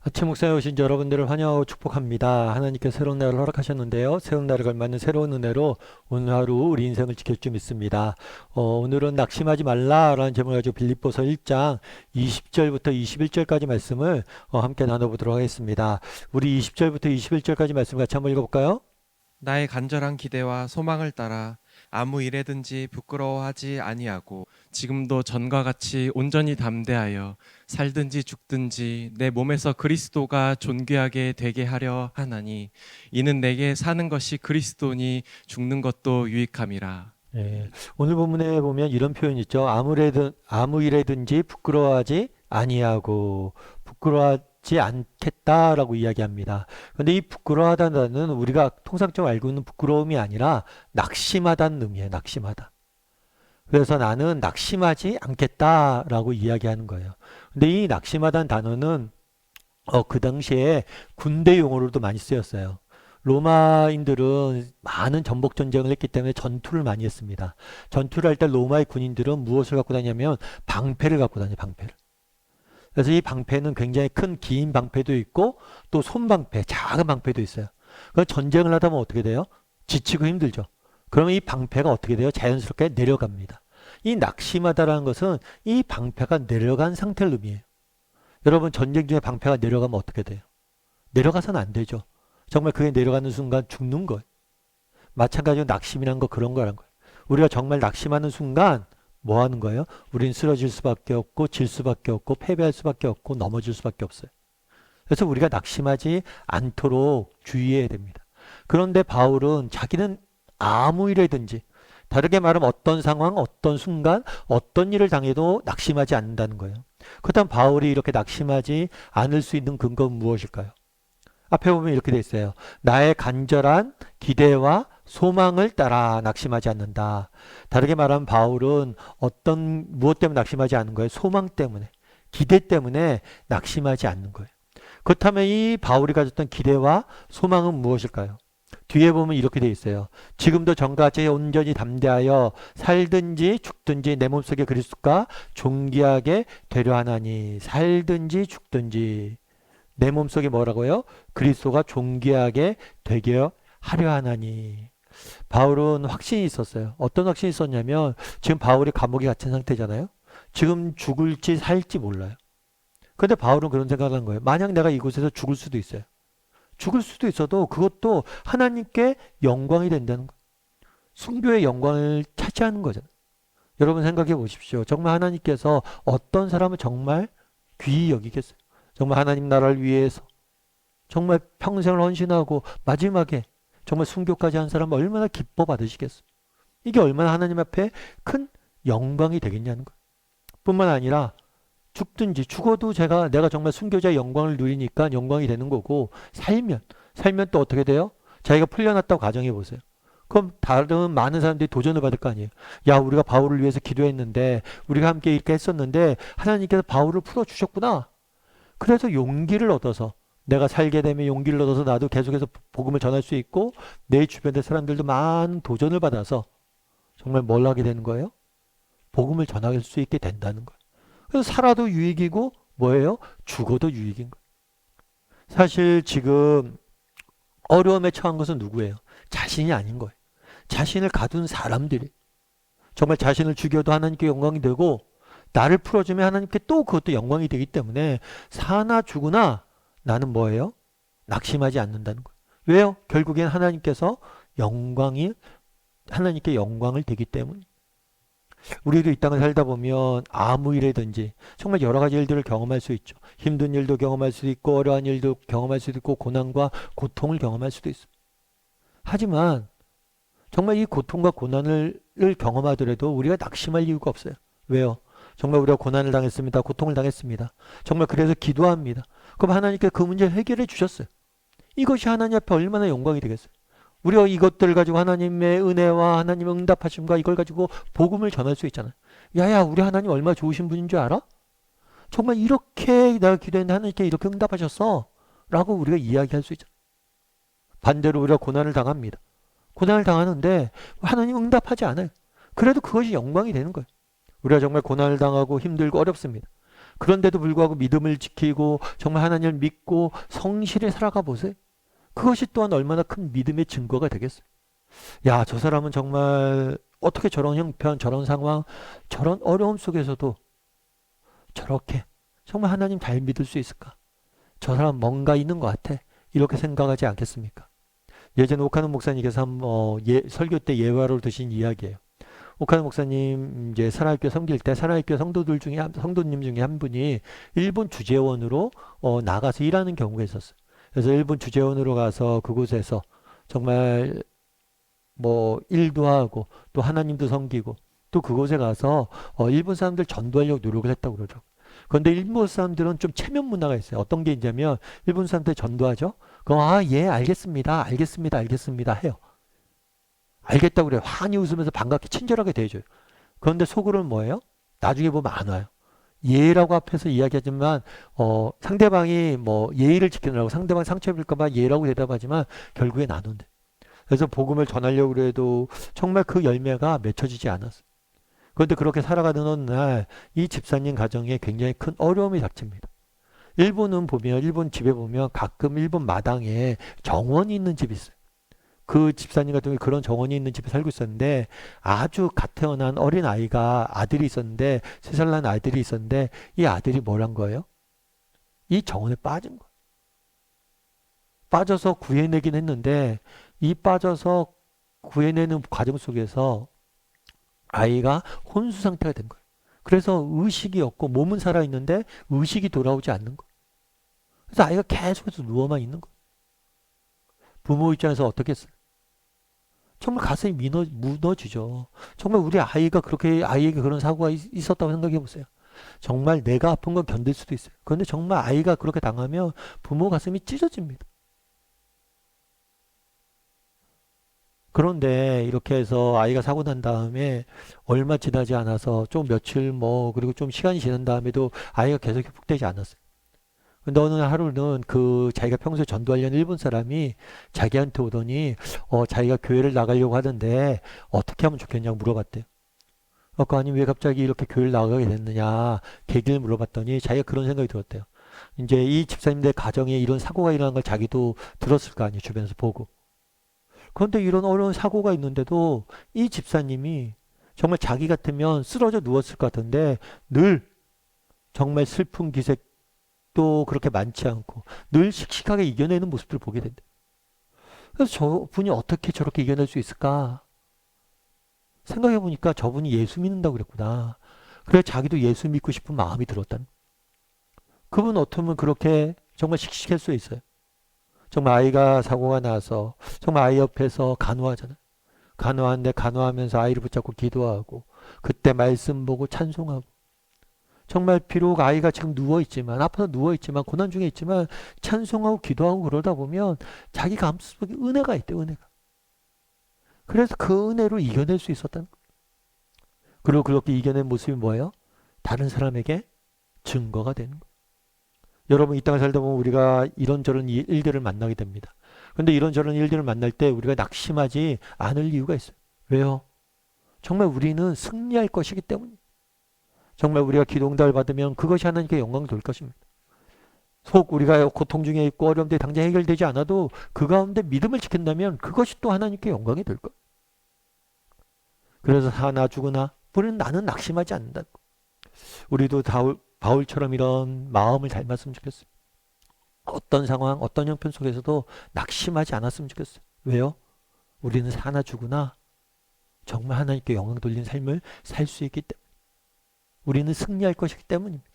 아침 목상에 오신 여러분들을 환영하고 축복합니다. 하나님께서 새로운 날을 허락하셨는데요. 새로운 날을 걸맞는 새로운 은혜로 오늘 하루 우리 인생을 지킬 줄 믿습니다. 오늘은 낙심하지 말라라는 제목을 가지고 빌립보서 1장 20절부터 21절까지 말씀을 함께 나눠보도록 하겠습니다. 우리 20절부터 21절까지 말씀 같이 한번 읽어볼까요? 나의 간절한 기대와 소망을 따라 아무 일에든지 부끄러워하지 아니하고 지금도 전과 같이 온전히 담대하여 살든지 죽든지 내 몸에서 그리스도가 존귀하게 되게 하려 하나니 이는 내게 사는 것이 그리스도니 죽는 것도 유익함이라. 예, 오늘 본문에 보면 이런 표현이 있죠. 아무 일에든지 부끄러워하지 아니하고 부끄러워하지 않겠다라고 이야기합니다. 그런데 이 부끄러워하다는 우리가 통상적으로 알고 있는 부끄러움이 아니라 낙심하다는 의미예요. 낙심하다. 그래서 나는 낙심하지 않겠다라고 이야기하는 거예요. 근데 이 낙심하다는 단어는 그 당시에 군대 용어로도 많이 쓰였어요. 로마인들은 많은 전복 전쟁을 했기 때문에 전투를 많이 했습니다. 전투를 할 때 로마의 군인들은 무엇을 갖고 다니냐면 방패를 갖고 다녀요, 방패를. 그래서 이 방패는 굉장히 큰 긴 방패도 있고 또 손방패, 작은 방패도 있어요. 그 전쟁을 하다 보면 어떻게 돼요? 지치고 힘들죠. 그러면 이 방패가 어떻게 돼요? 자연스럽게 내려갑니다. 이 낙심하다라는 것은 이 방패가 내려간 상태를 의미해요. 여러분 전쟁 중에 방패가 내려가면 어떻게 돼요? 내려가서는 안 되죠. 정말 그게 내려가는 순간 죽는 거예요. 마찬가지로 낙심이란 거 그런 거란 거예요. 우리가 정말 낙심하는 순간 뭐 하는 거예요? 우린 쓰러질 수밖에 없고 질 수밖에 없고 패배할 수밖에 없고 넘어질 수밖에 없어요. 그래서 우리가 낙심하지 않도록 주의해야 됩니다. 그런데 바울은 자기는 아무 일이든지 다르게 말하면 어떤 상황, 어떤 순간, 어떤 일을 당해도 낙심하지 않는다는 거예요. 그렇다면 바울이 이렇게 낙심하지 않을 수 있는 근거는 무엇일까요? 앞에 보면 이렇게 돼 있어요. 나의 간절한 기대와 소망을 따라 낙심하지 않는다. 다르게 말하면 바울은 무엇 때문에 낙심하지 않는 거예요? 소망 때문에, 기대 때문에 낙심하지 않는 거예요. 그렇다면 이 바울이 가졌던 기대와 소망은 무엇일까요? 뒤에 보면 이렇게 돼 있어요. 지금도 전같이 온전히 담대하여 살든지 죽든지 내 몸속에 그리스도가 존귀하게 되려 하나니. 살든지 죽든지 내 몸속에 뭐라고요? 그리스도가 존귀하게 되게 하려 하나니. 바울은 확신이 있었어요. 어떤 확신이 있었냐면 지금 바울이 감옥에 갇힌 상태잖아요. 지금 죽을지 살지 몰라요. 근데 바울은 그런 생각을 한 거예요. 만약 내가 이곳에서 죽을 수도 있어요. 죽을 수도 있어도 그것도 하나님께 영광이 된다는 거예요. 순교의 영광을 차지하는 거잖아요. 여러분 생각해 보십시오. 정말 하나님께서 어떤 사람을 정말 귀히 여기겠어요. 정말 하나님 나라를 위해서 정말 평생을 헌신하고 마지막에 정말 순교까지 한 사람은 얼마나 기뻐 받으시겠어요. 이게 얼마나 하나님 앞에 큰 영광이 되겠냐는 거예요. 뿐만 아니라 죽든지 죽어도 내가 정말 순교자의 영광을 누리니까 영광이 되는 거고 살면 또 어떻게 돼요? 자기가 풀려났다고 가정해 보세요. 그럼 다른 많은 사람들이 도전을 받을 거 아니에요. 야, 우리가 바울을 위해서 기도했는데 우리가 함께 이렇게 했었는데 하나님께서 바울을 풀어주셨구나. 그래서 용기를 얻어서 내가 살게 되면 용기를 얻어서 나도 계속해서 복음을 전할 수 있고 내 주변의 사람들도 많은 도전을 받아서 정말 뭘 하게 되는 거예요? 복음을 전할 수 있게 된다는 거예요. 그래서 살아도 유익이고 뭐예요? 죽어도 유익인 거예요. 사실 지금 어려움에 처한 것은 누구예요? 자신이 아닌 거예요. 자신을 가둔 사람들이 정말 자신을 죽여도 하나님께 영광이 되고 나를 풀어주면 하나님께 또 그것도 영광이 되기 때문에 사나 죽으나 나는 뭐예요? 낙심하지 않는다는 거예요. 왜요? 결국엔 하나님께 영광을 되기 때문에. 우리도 이 땅을 살다 보면 아무 일이든지 정말 여러 가지 일들을 경험할 수 있죠. 힘든 일도 경험할 수도 있고 어려운 일도 경험할 수도 있고 고난과 고통을 경험할 수도 있습니다. 하지만 정말 이 고통과 고난을 경험하더라도 우리가 낙심할 이유가 없어요. 왜요? 정말 우리가 고난을 당했습니다. 고통을 당했습니다. 정말 그래서 기도합니다. 그럼 하나님께 그 문제를 해결해 주셨어요. 이것이 하나님 앞에 얼마나 영광이 되겠어요. 우리가 이것들을 가지고 하나님의 은혜와 하나님의 응답하심과 이걸 가지고 복음을 전할 수 있잖아요. 야야, 우리 하나님 얼마나 좋으신 분인 줄 알아? 정말 이렇게 내가 기도했는데 하나님께 이렇게 응답하셨어 라고 우리가 이야기할 수 있잖아요. 반대로 우리가 고난을 당합니다. 고난을 당하는데 하나님 응답하지 않아요. 그래도 그것이 영광이 되는 거예요. 우리가 정말 고난을 당하고 힘들고 어렵습니다. 그런데도 불구하고 믿음을 지키고 정말 하나님을 믿고 성실히 살아가 보세요. 그것이 또한 얼마나 큰 믿음의 증거가 되겠어요. 야, 저 사람은 정말 어떻게 저런 형편, 저런 상황, 저런 어려움 속에서도 저렇게 정말 하나님 잘 믿을 수 있을까? 저 사람 뭔가 있는 것 같아. 이렇게 생각하지 않겠습니까? 예전에 오카노 목사님께서 설교 때 예화로 드신 이야기예요. 오카노 목사님 이제 사랑학교 섬길 때 사랑학교 성도님 중에 한 분이 일본 주재원으로 나가서 일하는 경우가 있었어요. 그래서 일본 주재원으로 가서 그곳에서 정말 뭐 일도 하고 또 하나님도 섬기고 또 그곳에 가서 일본 사람들 전도하려고 노력을 했다고 그러죠. 그런데 일본 사람들은 좀 체면 문화가 있어요. 어떤 게 있냐면 일본 사람들 전도하죠. 그럼 예, 알겠습니다. 알겠습니다. 알겠습니다 해요. 알겠다고 그래요. 환히 웃으면서 반갑게 친절하게 대해줘요. 그런데 속으로는 뭐예요? 나중에 보면 안 와요. 예라고 앞에서 이야기하지만 상대방이 뭐 예의를 지키느라고 상대방 상처 입을까 봐 예라고 대답하지만 결국엔 안 온대. 그래서 복음을 전하려고 해도 정말 그 열매가 맺혀지지 않았어요. 그런데 그렇게 살아가는 어느 날 이 집사님 가정에 굉장히 큰 어려움이 닥칩니다. 일본 집에 보면 가끔 일본 마당에 정원이 있는 집이 있어요. 그 집사님 같은 경우에 그런 정원이 있는 집에 살고 있었는데 아주 갓 태어난 어린 아이가 아들이 있었는데 3살 난 아들이 있었는데 이 아들이 뭘 한 거예요? 이 정원에 빠진 거예요. 빠져서 구해내긴 했는데 이 빠져서 구해내는 과정 속에서 아이가 혼수 상태가 된 거예요. 그래서 의식이 없고 몸은 살아있는데 의식이 돌아오지 않는 거예요. 그래서 아이가 계속해서 누워만 있는 거예요. 부모 입장에서 어떻게 했어요? 정말 가슴이 무너지죠. 정말 우리 아이가 그렇게 아이에게 그런 사고가 있었다고 생각해 보세요. 정말 내가 아픈 건 견딜 수도 있어요. 그런데 정말 아이가 그렇게 당하면 부모 가슴이 찢어집니다. 그런데 이렇게 해서 아이가 사고 난 다음에 얼마 지나지 않아서 좀 며칠 그리고 좀 시간이 지난 다음에도 아이가 계속 회복되지 않았어요. 근데 어느 하루는 그 자기가 평소에 전도하려는 일본 사람이 자기한테 오더니 자기가 교회를 나가려고 하던데 어떻게 하면 좋겠냐고 물어봤대요. 아니 왜 갑자기 이렇게 교회를 나가게 됐느냐 계기를 물어봤더니 자기가 그런 생각이 들었대요. 이제 이 집사님들 가정에 이런 사고가 일어난 걸 자기도 들었을 거 아니에요. 주변에서 보고. 그런데 이런 어려운 사고가 있는데도 이 집사님이 정말 자기 같으면 쓰러져 누웠을 것 같은데 늘 정말 슬픈 기색도 그렇게 많지 않고 늘 씩씩하게 이겨내는 모습들을 보게 된다. 그래서 저분이 어떻게 저렇게 이겨낼 수 있을까? 생각해 보니까 저분이 예수 믿는다고 그랬구나. 그래 자기도 예수 믿고 싶은 마음이 들었다는. 그분 어쩌면 그렇게 정말 씩씩할 수 있어요. 정말 아이가 사고가 나서 정말 아이 옆에서 간호하잖아요. 간호하는데 간호하면서 아이를 붙잡고 기도하고 그때 말씀 보고 찬송하고 정말 비록 아이가 지금 누워있지만 아파서 누워있지만 고난 중에 있지만 찬송하고 기도하고 그러다 보면 자기 가슴속에 은혜가 있대 은혜가. 그래서 그 은혜로 이겨낼 수 있었다는 거예요. 그리고 그렇게 이겨낸 모습이 뭐예요? 다른 사람에게 증거가 되는 거예요. 여러분 이 땅을 살다 보면 우리가 이런저런 일들을 만나게 됩니다. 그런데 이런저런 일들을 만날 때 우리가 낙심하지 않을 이유가 있어요. 왜요? 정말 우리는 승리할 것이기 때문이에요. 정말 우리가 기도응답을 받으면 그것이 하나님께 영광이 될 것입니다. 속 우리가 고통 중에 있고 어려움들이 당장 해결되지 않아도 그 가운데 믿음을 지킨다면 그것이 또 하나님께 영광이 될 거예요. 그래서 사나 죽으나 우리는 나는 낙심하지 않는다. 우리도 바울처럼 이런 마음을 닮았으면 좋겠어요. 어떤 상황, 어떤 형편 속에서도 낙심하지 않았으면 좋겠어요. 왜요? 우리는 사나 죽으나 정말 하나님께 영광 돌리는 삶을 살 수 있기 때문에 우리는 승리할 것이기 때문입니다.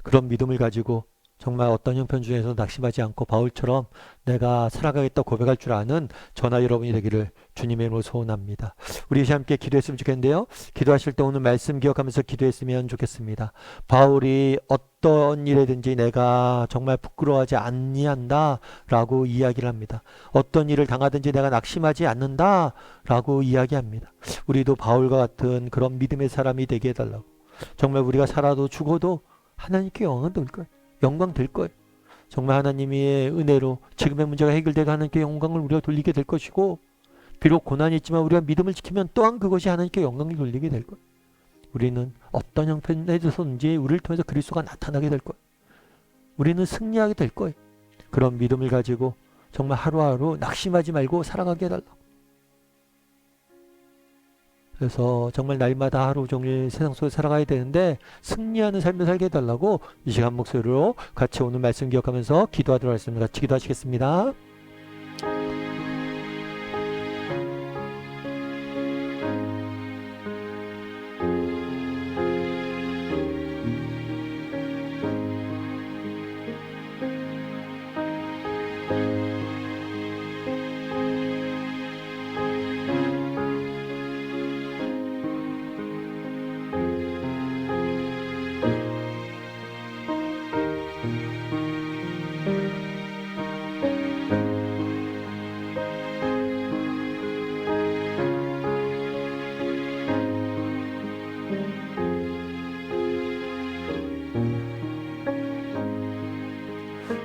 그런 믿음을 가지고 정말 어떤 형편 중에서 낙심하지 않고 바울처럼 내가 살아가겠다 고백할 줄 아는 저나 여러분이 되기를 주님의 이름으로 소원합니다. 우리 함께 기도했으면 좋겠는데요. 기도하실 때 오늘 말씀 기억하면서 기도했으면 좋겠습니다. 바울이 어떤 일이든지 내가 정말 부끄러워하지 아니한다 라고 이야기를 합니다. 어떤 일을 당하든지 내가 낙심하지 않는다 라고 이야기합니다. 우리도 바울과 같은 그런 믿음의 사람이 되게 해달라고. 정말 우리가 살아도 죽어도 하나님께 영광 돌 거예요. 영광 될 거예요. 정말 하나님의 은혜로 지금의 문제가 해결되고 하나님께 영광을 우리가 돌리게 될 것이고 비록 고난이 있지만 우리가 믿음을 지키면 또한 그것이 하나님께 영광을 돌리게 될 거예요. 우리는 어떤 형편에서든지 우리를 통해서 그리스도가 나타나게 될 거예요. 우리는 승리하게 될 거예요. 그런 믿음을 가지고 정말 하루하루 낙심하지 말고 살아가게 해달라고. 그래서 정말 날마다 하루 종일 세상 속에 살아가야 되는데 승리하는 삶을 살게 해달라고 이 시간 목소리로 같이 오늘 말씀 기억하면서 기도하도록 하겠습니다. 같이 기도하시겠습니다.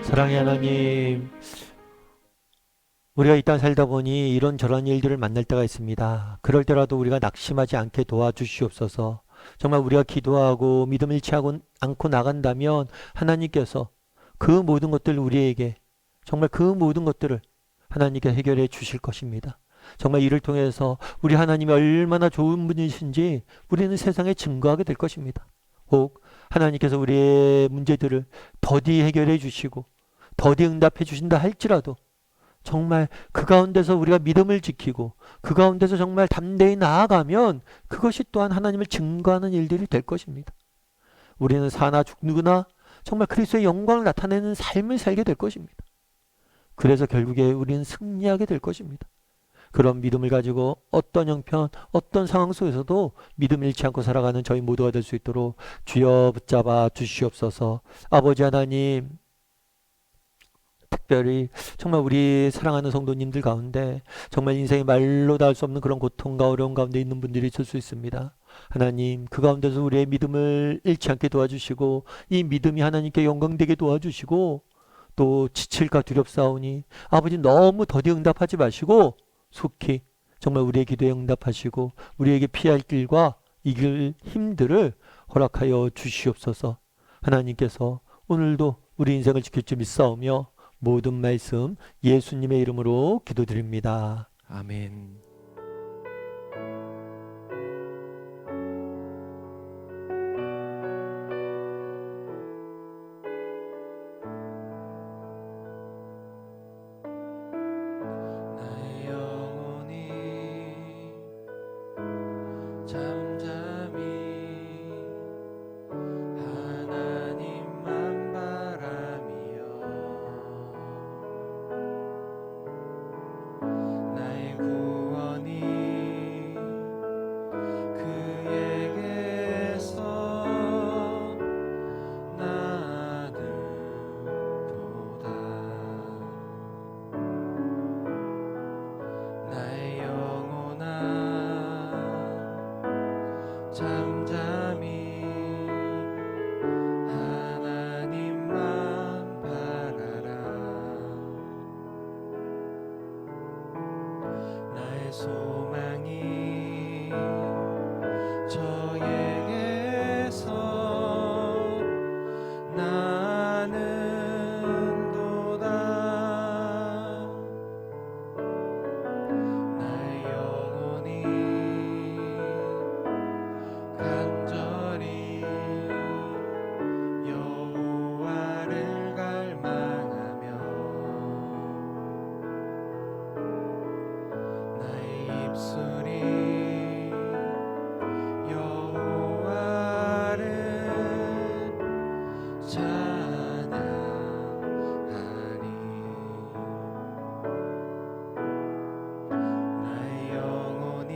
사랑의 하나님, 우리가 이 땅 살다 보니 이런저런 일들을 만날 때가 있습니다. 그럴 때라도 우리가 낙심하지 않게 도와주시옵소서. 정말 우리가 기도하고 믿음을 잃지 않고 나간다면 하나님께서 그 모든 것들 우리에게 정말 그 모든 것들을 하나님께 해결해 주실 것입니다. 정말 이를 통해서 우리 하나님이 얼마나 좋은 분이신지 우리는 세상에 증거하게 될 것입니다. 혹 하나님께서 우리의 문제들을 더디 해결해 주시고 더디 응답해 주신다 할지라도 정말 그 가운데서 우리가 믿음을 지키고 그 가운데서 정말 담대히 나아가면 그것이 또한 하나님을 증거하는 일들이 될 것입니다. 우리는 사나 죽느나 정말 그리스도의 영광을 나타내는 삶을 살게 될 것입니다. 그래서 결국에 우리는 승리하게 될 것입니다. 그런 믿음을 가지고 어떤 형편, 어떤 상황 속에서도 믿음 잃지 않고 살아가는 저희 모두가 될 수 있도록 주여 붙잡아 주시옵소서. 아버지 하나님, 특별히 정말 우리 사랑하는 성도님들 가운데 정말 인생의 말로 다 할 수 없는 그런 고통과 어려움 가운데 있는 분들이 있을 수 있습니다. 하나님, 그 가운데서 우리의 믿음을 잃지 않게 도와주시고 이 믿음이 하나님께 영광되게 도와주시고 또 지칠까 두렵사오니 아버지 너무 더디 응답하지 마시고 속히 정말 우리의 기도에 응답하시고 우리에게 피할 길과 이길 힘들을 허락하여 주시옵소서. 하나님께서 오늘도 우리 인생을 지킬 줄 믿사오며 모든 말씀 예수님의 이름으로 기도드립니다. 아멘. 나의 영혼이 잠잠히 하나님만 바라며 나의 구원이 그에게서 나는도다. 나의 영혼아 잠잠히 하나님만 바라라. 나의 소망이 저에게서 나는도다. 나의 영혼이 간절히 여호와를 갈망하며 나의 입술이 여호와를 찬양하리. 나의 영혼이